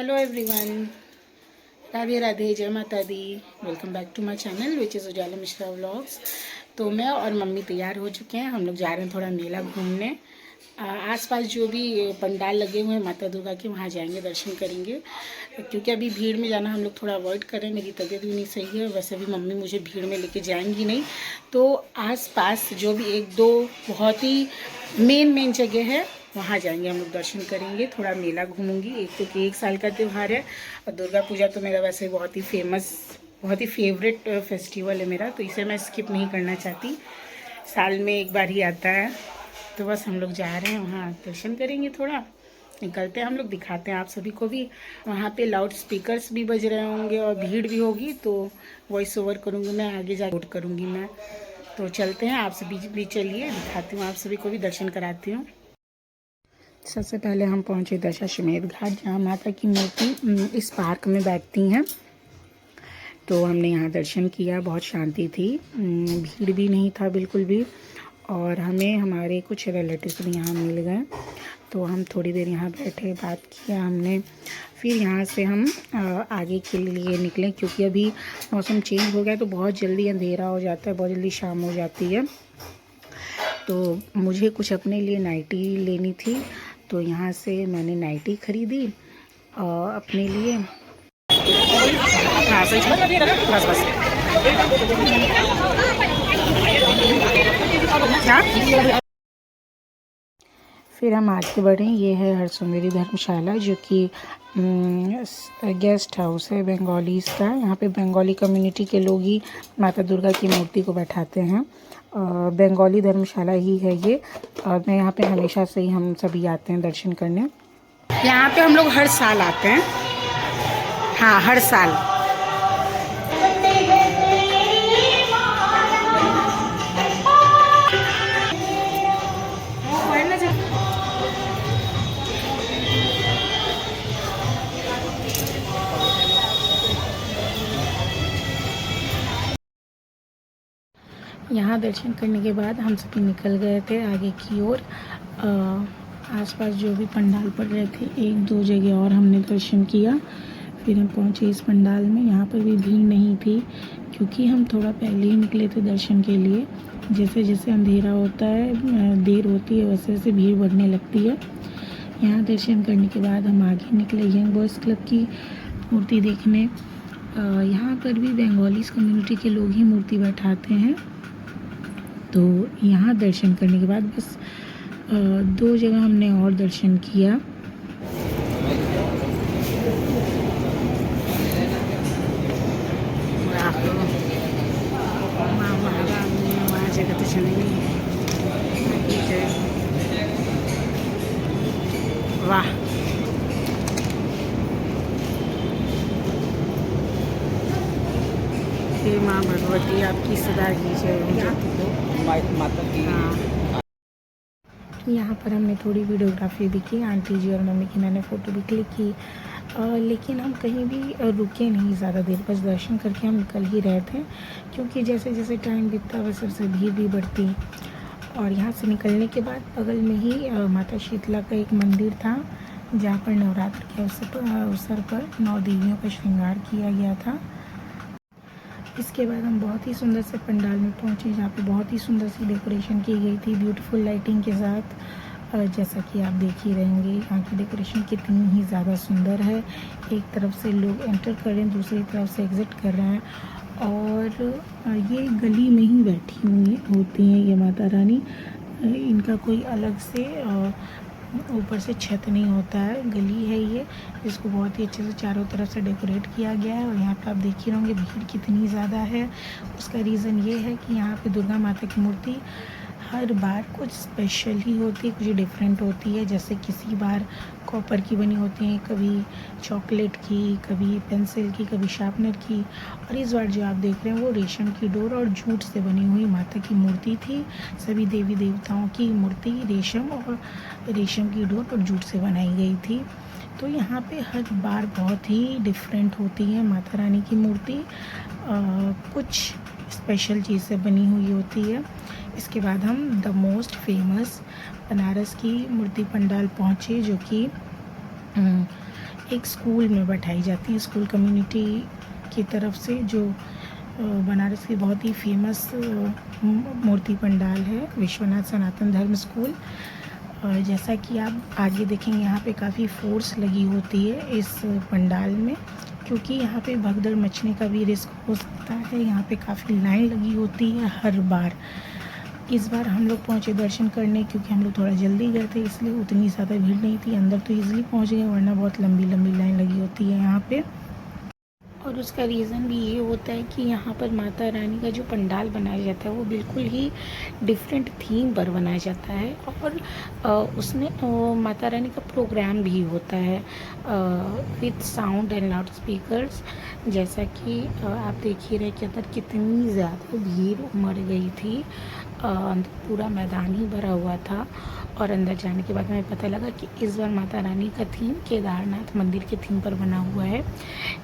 Hello everyone, Radhe Radhe, जय माता दी। Welcome back to my channel which is Ujala Mishra vlogs. तो मैं और मम्मी तैयार हो चुके हैं। हम लोग जा रहे हैं थोड़ा मेला घूमने। आसपास जो भी पंडाल लगे हुए हैं माता दुर्गा के, वहाँ जाएंगे, दर्शन करेंगे। क्योंकि अभी भीड़ में जाना हम लोग थोड़ा अवॉइड करें। मेरी तबीयत भी नहीं सही है, वैसे भी मम्मी मुझे भीड़ में लेके जाएंगी नहीं। तो आसपास जो भी एक दो बहुत ही मेन जगह है, वहाँ जाएंगे हम लोग, दर्शन करेंगे, थोड़ा मेला घूमूंगी। एक तो कि 1 साल का त्यौहार है और दुर्गा पूजा तो मेरा वैसे बहुत ही फेमस, बहुत ही फेवरेट फेस्टिवल है मेरा, तो इसे मैं स्किप नहीं करना चाहती। साल में एक बार ही आता है, तो बस हम लोग जा रहे हैं वहाँ, दर्शन करेंगे, थोड़ा निकलते हैं हम लोग, दिखाते हैं आप सभी को भी। वहाँ पे लाउड स्पीकर्स भी बज रहे होंगे और भीड़ भी होगी, तो वॉइस ओवर करूँगी मैं, आगे जा वोट करूँगी मैं। तो चलते हैं, आप सभी भी चलिए, दिखाती हूँ आप सभी को भी, दर्शन कराती हूँ। सबसे पहले हम पहुंचे दशाश्वमेध घाट, जहाँ माता की मूर्ति इस पार्क में बैठती हैं। तो हमने यहाँ दर्शन किया, बहुत शांति थी, भीड़ भी नहीं था बिल्कुल भी। और हमें हमारे कुछ रिलेटिव्स भी यहाँ मिल गए, तो हम थोड़ी देर यहाँ बैठे, बात किया हमने। फिर यहाँ से हम आगे के लिए निकले, क्योंकि अभी मौसम चेंज हो गया, तो बहुत जल्दी अंधेरा हो जाता है, बहुत जल्दी शाम हो जाती है। तो मुझे कुछ अपने लिए नाइटी लेनी थी, तो यहाँ से मैंने नाइटी ख़रीदी अपने लिए। हाँ बस बस क्या। फिर हम आगे बढ़े, ये है हरसुंदरी धर्मशाला, जो कि गेस्ट हाउस है बंगालीज़ का। यहाँ पे बंगाली कम्युनिटी के लोग ही माता दुर्गा की मूर्ति को बैठाते हैं। बंगाली धर्मशाला ही है ये, और मैं यहाँ पे हमेशा से ही हम सभी आते हैं दर्शन करने। यहाँ पे हम लोग हर साल आते हैं, हाँ हर साल। यहाँ दर्शन करने के बाद हम सभी निकल गए थे आगे की ओर। आसपास जो भी पंडाल पड़ रहे थे, एक दो जगह और हमने दर्शन किया। फिर हम पहुँचे इस पंडाल में, यहाँ पर भी भीड़ नहीं थी, क्योंकि हम थोड़ा पहले ही निकले थे दर्शन के लिए। जैसे जैसे अंधेरा होता है, देर होती है, वैसे वैसे भीड़ बढ़ने लगती है। यहाँ दर्शन करने के बाद हम आगे निकले यंग बॉयज़ क्लब की मूर्ति देखने। यहाँ पर भी बंगालीज़ कम्युनिटी के लोग ही मूर्ति बैठाते हैं। तो यहाँ दर्शन करने के बाद बस 2 जगह हमने और दर्शन किया। जगह तो चलेंगे, वाह हे माँ भगवती, आपकी सदा की जय माता की। हाँ, यहाँ पर हमने थोड़ी वीडियोग्राफी भी की, आंटी जी और मम्मी की मैंने फ़ोटो भी क्लिक की। लेकिन हम कहीं भी रुके नहीं ज़्यादा देर, बस दर्शन करके हम निकल ही रहे थे, क्योंकि जैसे जैसे टाइम बीतता वैसे वैसे भीड़ भी बढ़ती। और यहाँ से निकलने के बाद बगल में ही माता शीतला का एक मंदिर था, जहाँ पर नवरात्र के अवसर पर 9 देवियों का श्रृंगार किया गया था। इसके बाद हम बहुत ही सुंदर से पंडाल में पहुँचे, जहाँ पे बहुत ही सुंदर सी डेकोरेशन की गई थी, ब्यूटीफुल लाइटिंग के साथ। जैसा कि आप देख ही रहेंगे, यहाँ की डेकोरेशन कितनी ही ज़्यादा सुंदर है। एक तरफ से लोग एंटर कर रहे हैं, दूसरी तरफ से एग्ज़िट कर रहे हैं, और ये गली में ही बैठी हुई होती हैं ये माता रानी। इनका कोई अलग से ऊपर से छत नहीं होता है, गली है ये, जिसको बहुत ही अच्छे से चारों तरफ से डेकोरेट किया गया है। और यहाँ पे आप देख ही रहोगे भीड़ कितनी ज़्यादा है। उसका रीज़न ये है कि यहाँ पे दुर्गा माता की मूर्ति हर बार कुछ स्पेशल ही होती है, कुछ डिफरेंट होती है। जैसे किसी बार कॉपर की बनी होती हैं, कभी चॉकलेट की, कभी पेंसिल की, कभी शार्पनर की। और इस बार जो आप देख रहे हैं वो रेशम की डोर और जूट से बनी हुई माता की मूर्ति थी। सभी देवी देवताओं की मूर्ति रेशम की डोर और जूट से बनाई गई थी। तो यहाँ पे हर बार बहुत ही डिफरेंट होती है माता रानी की मूर्ति, कुछ स्पेशल चीज़ से बनी हुई होती है। इसके बाद हम द मोस्ट फेमस बनारस की मूर्ति पंडाल पहुँचे, जो कि एक स्कूल में बैठाई जाती है, स्कूल कम्युनिटी की तरफ से, जो बनारस की बहुत ही फेमस मूर्ति पंडाल है, विश्वनाथ सनातन धर्म स्कूल। और जैसा कि आप आगे देखेंगे यहाँ पे काफ़ी फोर्स लगी होती है इस पंडाल में, क्योंकि यहाँ पे भगदड़ मचने का भी रिस्क हो सकता है। यहाँ पे काफ़ी लाइन लगी होती है हर बार। इस बार हम लोग पहुँचे दर्शन करने, क्योंकि हम लोग थोड़ा जल्दी गए थे, इसलिए उतनी ज़्यादा भीड़ नहीं थी। अंदर तो ईज़िली पहुँच गए, वरना बहुत लंबी लंबी लाइन लगी होती है यहाँ पे। और उसका रीज़न भी ये होता है कि यहाँ पर माता रानी का जो पंडाल बनाया जाता है वो बिल्कुल ही डिफरेंट थीम पर बनाया जाता है। और उसमें माता रानी का प्रोग्राम भी होता है with sound and loud speakers. जैसा कि आप देख ही रहे कि अंदर कितनी ज़्यादा भीड़ उमड़ गई थी, अंदर पूरा मैदान ही भरा हुआ था। और अंदर जाने के बाद हमें पता लगा कि इस बार माता रानी का थीम केदारनाथ मंदिर के थीम पर बना हुआ है।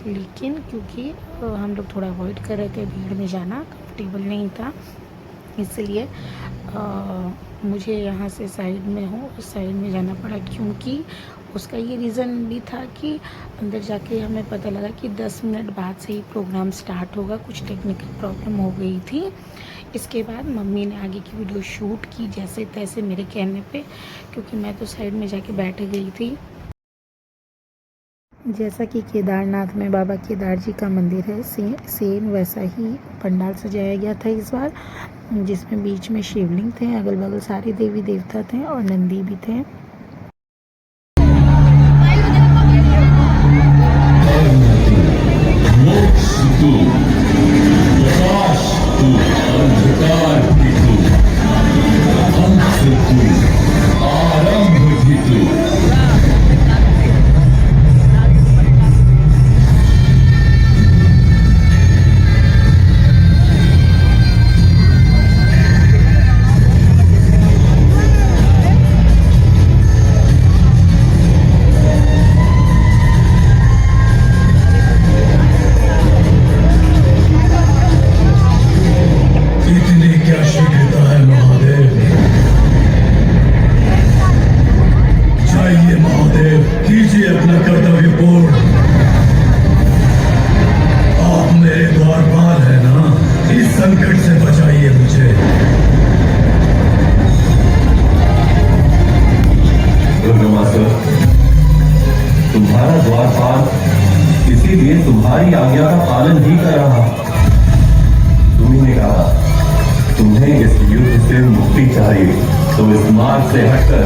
लेकिन क्योंकि हम लोग थोड़ा अवॉइड कर रहे थे, भीड़ में जाना कंफर्टेबल नहीं था, इसलिए मुझे यहाँ से साइड में उस साइड में जाना पड़ा। क्योंकि उसका ये रीज़न भी था कि अंदर जाके हमें पता लगा कि 10 मिनट बाद से ही प्रोग्राम स्टार्ट होगा, कुछ टेक्निकल प्रॉब्लम हो गई थी। इसके बाद मम्मी ने आगे की वीडियो शूट की जैसे तैसे मेरे कहने पे, क्योंकि मैं तो साइड में जाके बैठ गई थी। जैसा कि केदारनाथ में बाबा केदार जी का मंदिर है, सेम वैसा ही पंडाल सजाया गया था इस बार, जिसमें बीच में शिवलिंग थे, अगल बगल सारे देवी देवता थे और नंदी भी थे। तुम्हारा द्वारपाल इसीलिए तुम्हारी आज्ञा का पालन ही कर रहा। तुम्ही ने कहा तुम्हें इस युद्ध से मुक्ति चाहिए, तो इस मार्ग से हटकर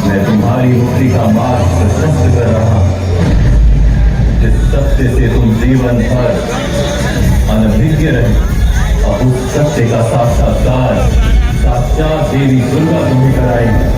मैं तुम्हारी मुक्ति का मार्ग प्रशस्त कर रहा। इस सत्य से तुम जीवन भर अनभिज्ञ रहे, और उस सत्य का साक्षात्कार साक्षात देवी दुर्गा तुम्हें कराएंगे।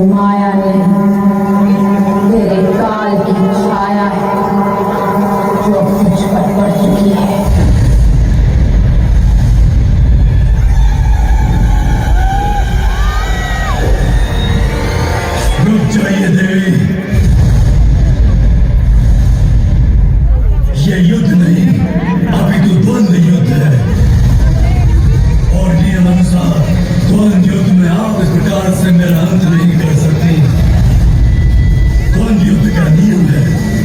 माया नहीं, तेरे काल की छाया है जो मुझ पर पड़ चुकी है। रुक जाइए देवी, ये युद्ध नहीं, अभी तो द्वंद्व युद्ध है, और नियम अनुसार द्वंद्व युद्ध में आप इस प्रकार से मेरा अंत नहीं कर सकती। द्वंद्व युद्ध का नियम है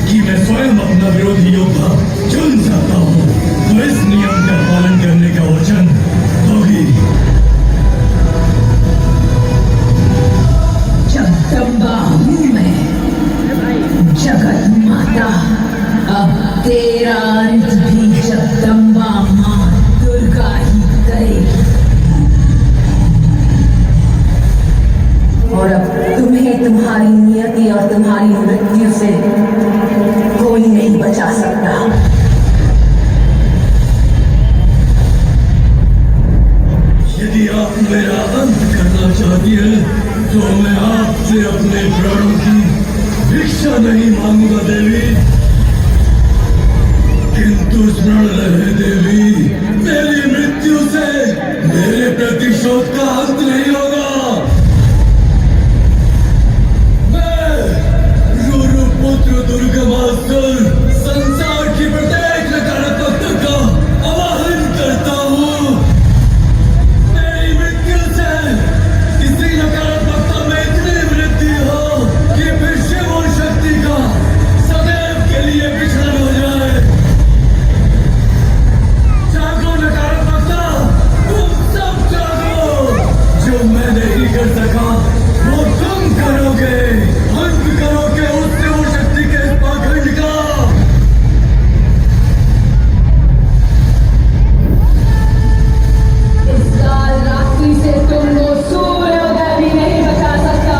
कि मैं स्वयं अपना विरोधी योद्धा चुन सकता हूँ, तो इस नियम का पालन करने का वचन दोगी। जगदम्बा हूँ मैं, जगत माता, अब तेरा अंत भी जगदम्बा माँ दुर्गा ही करेगी। और अब तुम्हें तुम्हारी नियति और तुम्हारी मृत्यु से कोई नहीं बचा सकता। मांगूंगा देवी, किंतु स्मरण रहे देवी, मेरी मृत्यु से मेरे प्रतिशोध का अंत नहीं होगा। मैं रुरुपुत्र दुर्गमासुर संसार की प्रत्येक नकारात्मकता का आवाहन करता हूँ। मेरी मृत्यु से किसी नकारात्मकता में इतनी वृद्धि हो कि फिर शिव और शक्ति का सदैव के लिए विछड़न हो जाए। जागो नकारात्मकता, तुम सब जागो। जो मैं नहीं कर सका वो तुम करोगे। अंत करोगे उस शिव और शक्ति के इस पाखंड का। इस काल रात्रि से तुमको सूर्योदय भी नहीं बचा सकता।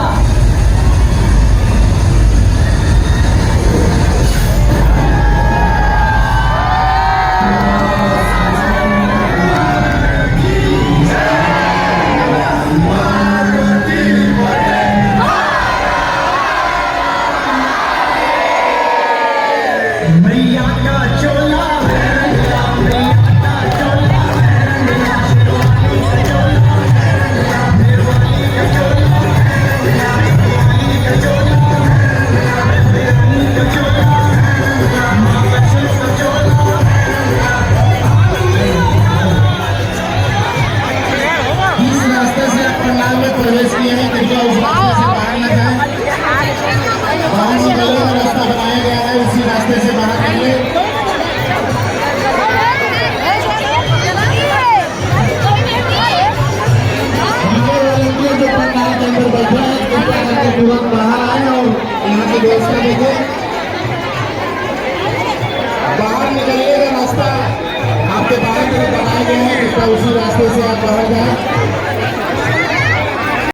मैया का चोला मैया का चोला शेरवाली का चोला मेरवाली का चोला मेरवाली का चोला मेरवाली का चोला माँ लक्ष्मी का चोला। इस रास्ते से आप पंडाल में प्रवेश किए हैं, कृपया उस रास्ते से बाहर न जाएं। बाहर निकलने का रास्ता बनाया गया है, उसी रास्ते से बाहर निकले। जो पंडाल के अंदर बैठे हैं कृपया करके तुरंत बाहर आए और यहाँ की व्यवस्था देखें। बाहर निकलने का रास्ता आपके बाहर तरफ बनाया गया है, कृपया उसी रास्ते से आप बाहर जाएं।